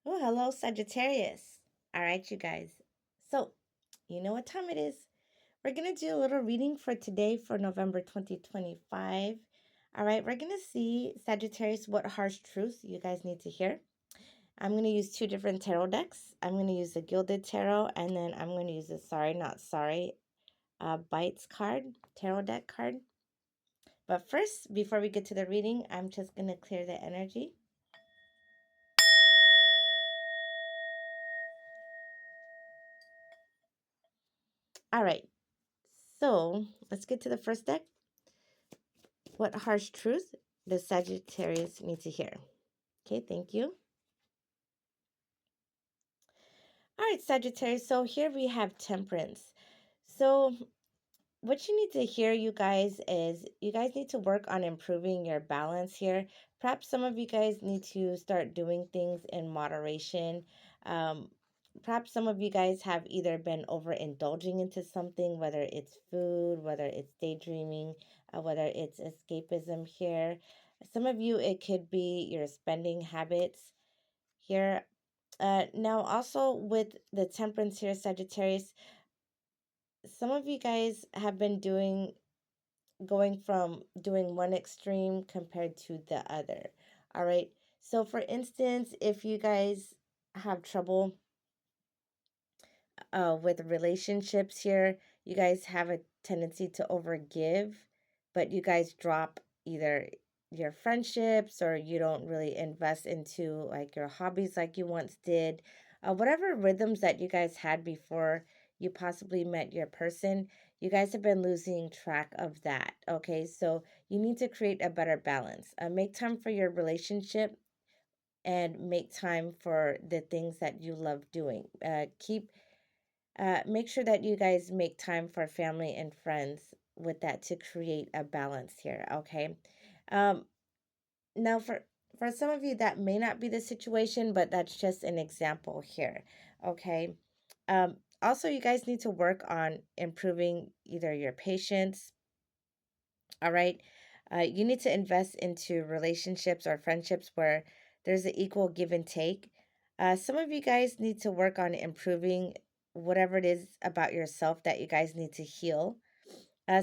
Oh, hello, Sagittarius. All right, you guys. So, you know what time it is. We're going to do a little reading for today for November 2025. All right, we're going to see, Sagittarius, what harsh truths you guys need to hear. I'm going to use two different tarot decks. I'm going to use the Gilded Tarot, and then I'm going to use the Sorry Not Sorry Bites card, tarot deck card. But first, before we get to the reading, I'm just going to clear the energy. All right, so let's get to the first deck. What harsh truth does Sagittarius need to hear? Okay, thank you. All right, Sagittarius. So here we have temperance. So what you need to hear, you guys, is you guys need to work on improving your balance here. Perhaps some of you guys need to start doing things in moderation. Um, Perhaps some of you guys have either been overindulging into something, whether it's food, whether it's daydreaming, whether it's escapism here. Some of you, it could be your spending habits here. Now, also with the temperance here, Sagittarius, some of you guys have been going from doing one extreme compared to the other. All right. So, for instance, if you guys have trouble with relationships here, you guys have a tendency to overgive, but you guys drop either your friendships or you don't really invest into like your hobbies like you once did. Whatever rhythms that you guys had before you possibly met your person, you guys have been losing track of that. Okay, so you need to create a better balance. Make time for your relationship and make time for the things that you love doing. Make sure that you guys make time for family and friends with that to create a balance here. Okay. Um, Now, for some of you, that may not be the situation, but that's just an example here. Okay. Also, you guys need to work on improving either your patience. All right. You need to invest into relationships or friendships where there's an equal give and take. Some of you guys need to work on improving whatever it is about yourself that you guys need to heal.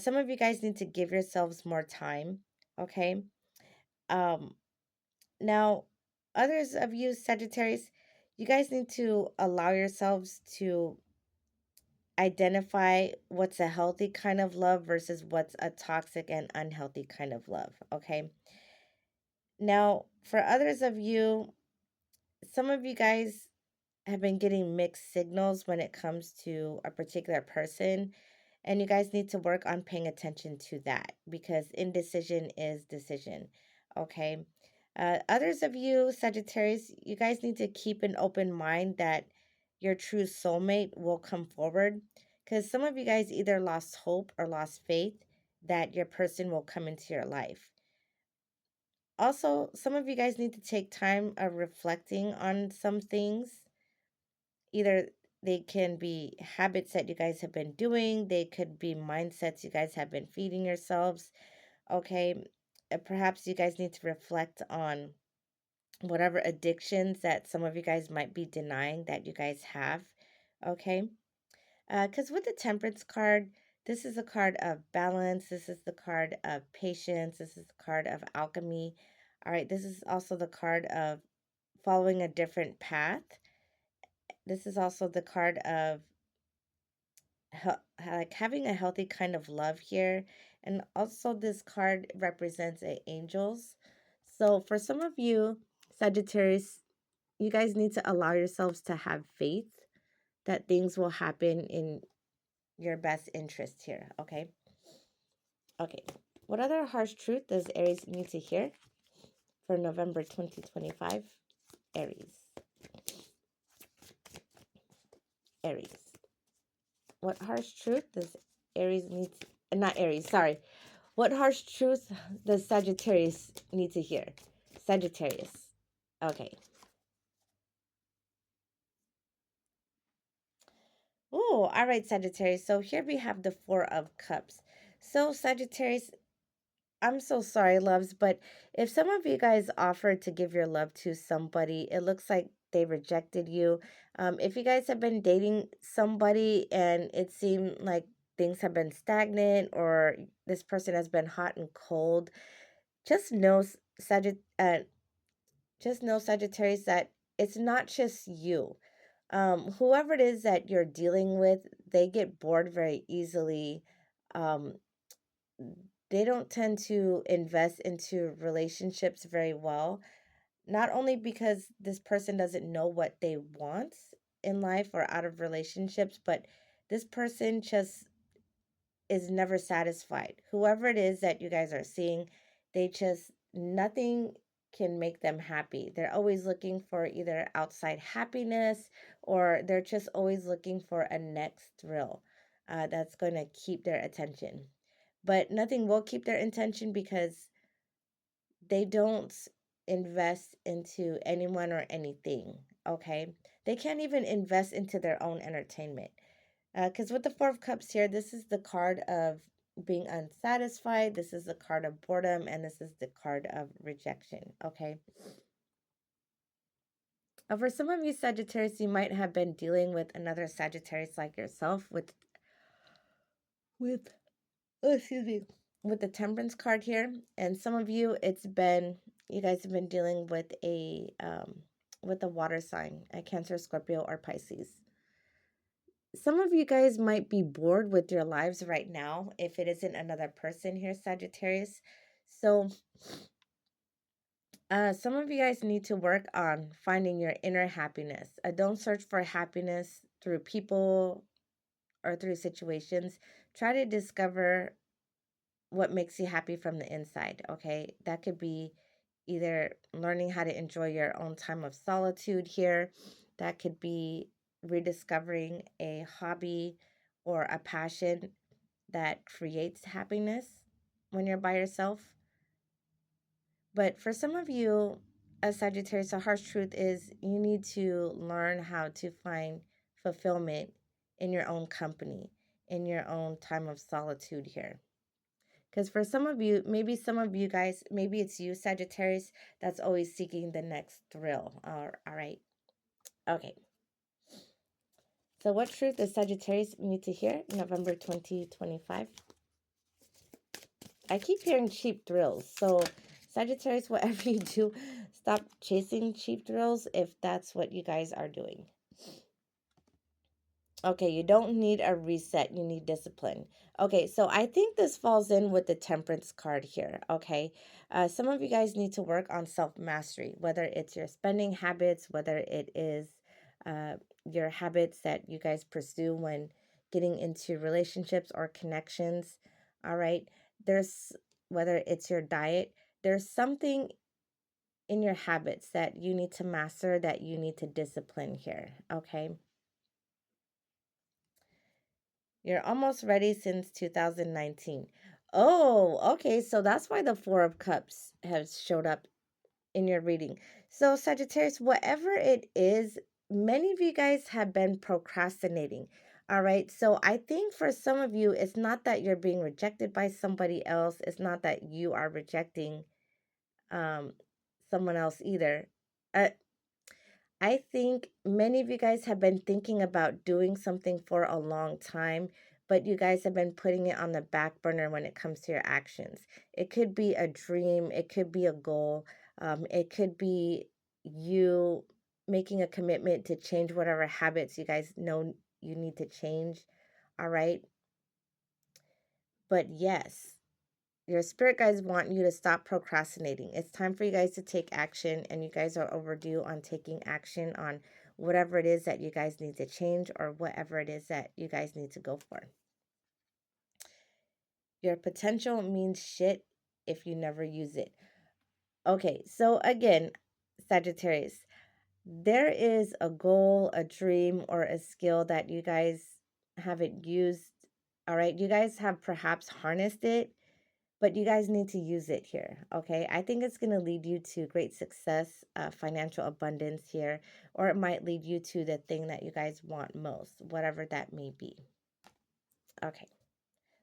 Some of you guys need to give yourselves more time. Okay. Um, Now, others of you, Sagittarius, you guys need to allow yourselves to identify what's a healthy kind of love versus what's a toxic and unhealthy kind of love. Okay. Now, for others of you, some of you guys have been getting mixed signals when it comes to a particular person, and you guys need to work on paying attention to that because indecision is decision. Okay. Others of you, Sagittarius, you guys need to keep an open mind that your true soulmate will come forward because some of you guys either lost hope or lost faith that your person will come into your life. Also, some of you guys need to take time of reflecting on some things. Either they can be habits that you guys have been doing, they could be mindsets you guys have been feeding yourselves. Okay. Perhaps you guys need to reflect on whatever addictions that some of you guys might be denying that you guys have. Okay. Because with the temperance card, this is a card of balance. This is the card of patience. This is the card of alchemy. All right. This is also the card of following a different path. This is also the card of like having a healthy kind of love here. And also this card represents angels. So for some of you, Sagittarius, you guys need to allow yourselves to have faith that things will happen in your best interest here. Okay. Okay. What other harsh truth does Aries need to hear for November 2025? Aries. Aries. What harsh truth does Aries need to, not Aries, sorry. What harsh truth does Sagittarius need to hear? Sagittarius. Okay. Oh, all right, Sagittarius. So here we have the Four of Cups. So, Sagittarius, I'm so sorry, loves, but if some of you guys offered to give your love to somebody, it looks like they rejected you. If you guys have been dating somebody and it seemed like things have been stagnant or this person has been hot and cold, just know, just know, Sagittarius, that it's not just you. Whoever it is that you're dealing with, they get bored very easily. Um, they don't tend to invest into relationships very well, not only because this person doesn't know what they want in life or out of relationships, but this person just is never satisfied. Whoever it is that you guys are seeing, they just, nothing can make them happy. They're always looking for either outside happiness, or they're just always looking for a next thrill that's going to keep their attention. But nothing will keep their attention because they don't invest into anyone or anything. Okay, they can't even invest into their own entertainment. Because with the Four of Cups here, this is the card of being unsatisfied, this is the card of boredom, and this is the card of rejection. Okay. For some of you Sagittarius, you might have been dealing with another Sagittarius like yourself with oh, excuse me, with the Temperance card here. And some of you, it's been, you guys have been dealing with a water sign, a Cancer, Scorpio, or Pisces. Some of you guys might be bored with your lives right now if it isn't another person here, Sagittarius. So, some of you guys need to work on finding your inner happiness. Don't search for happiness through people or through situations. Try to discover what makes you happy from the inside, okay? That could be either learning how to enjoy your own time of solitude here. That could be rediscovering a hobby or a passion that creates happiness when you're by yourself. But for some of you, as Sagittarius, the harsh truth is you need to learn how to find fulfillment in your own company, in your own time of solitude here. Because for some of you, maybe some of you guys, maybe it's you, Sagittarius, that's always seeking the next thrill. All right. Okay. So, what truth does Sagittarius need to hear November 2025? I keep hearing cheap thrills. So, Sagittarius, whatever you do, stop chasing cheap thrills if that's what you guys are doing. Okay, you don't need a reset, you need discipline. Okay, so I think this falls in with the Temperance card here. Okay, some of you guys need to work on self mastery, whether it's your spending habits, whether it is uh, your habits that you guys pursue when getting into relationships or connections. All right, there's, whether it's your diet, there's something in your habits that you need to master, that you need to discipline here. Okay. You're almost ready since 2019. Oh, okay. So that's why the Four of Cups has showed up in your reading. So, Sagittarius, whatever it is, many of you guys have been procrastinating. All right. So, I think for some of you, it's not that you're being rejected by somebody else, it's not that you are rejecting um, someone else either. Uh, I think many of you guys have been thinking about doing something for a long time, but you guys have been putting it on the back burner when it comes to your actions. It could be a dream, it could be a goal, it could be you making a commitment to change whatever habits you guys know you need to change. All right. But yes, your spirit guides want you to stop procrastinating. It's time for you guys to take action, and you guys are overdue on taking action on whatever it is that you guys need to change or whatever it is that you guys need to go for. Your potential means shit if you never use it. Okay, so again, Sagittarius, there is a goal, a dream, or a skill that you guys haven't used. All right, you guys have perhaps harnessed it, but you guys need to use it here. Okay, I think it's going to lead you to great success, financial abundance here, or it might lead you to the thing that you guys want most, whatever that may be. Okay,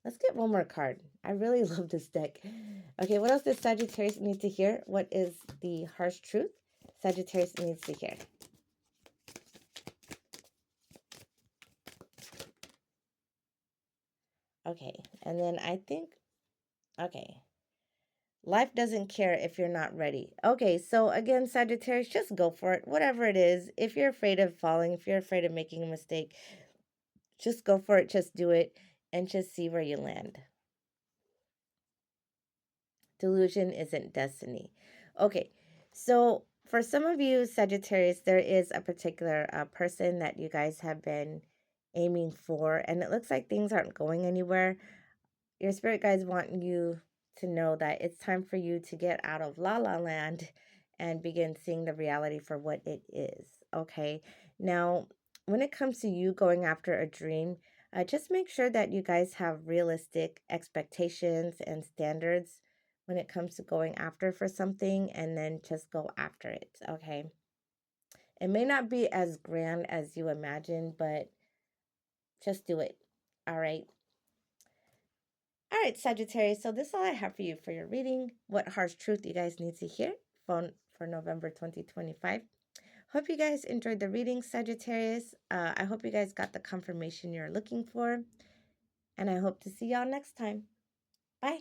Let's get one more card. I really love this deck. Okay, what else does Sagittarius need to hear? What is the harsh truth Sagittarius needs to hear? Okay, and then I think, okay, life doesn't care if you're not ready. Okay, so again, Sagittarius, just go for it. Whatever it is, if you're afraid of falling, if you're afraid of making a mistake, just go for it, just do it, and just see where you land. Delusion isn't destiny. Okay, so for some of you, Sagittarius, there is a particular person that you guys have been aiming for, and it looks like things aren't going anywhere. Your spirit guides want you to know that it's time for you to get out of la la land and begin seeing the reality for what it is. Okay. Now, when it comes to you going after a dream, just make sure that you guys have realistic expectations and standards when it comes to going after for something, and then just go after it. Okay. It may not be as grand as you imagine, but just do it. All right. All right, Sagittarius. So this is all I have for you for your reading. What harsh truth you guys need to hear for November 2025. Hope you guys enjoyed the reading, Sagittarius. I hope you guys got the confirmation you're looking for. And I hope to see y'all next time. Bye.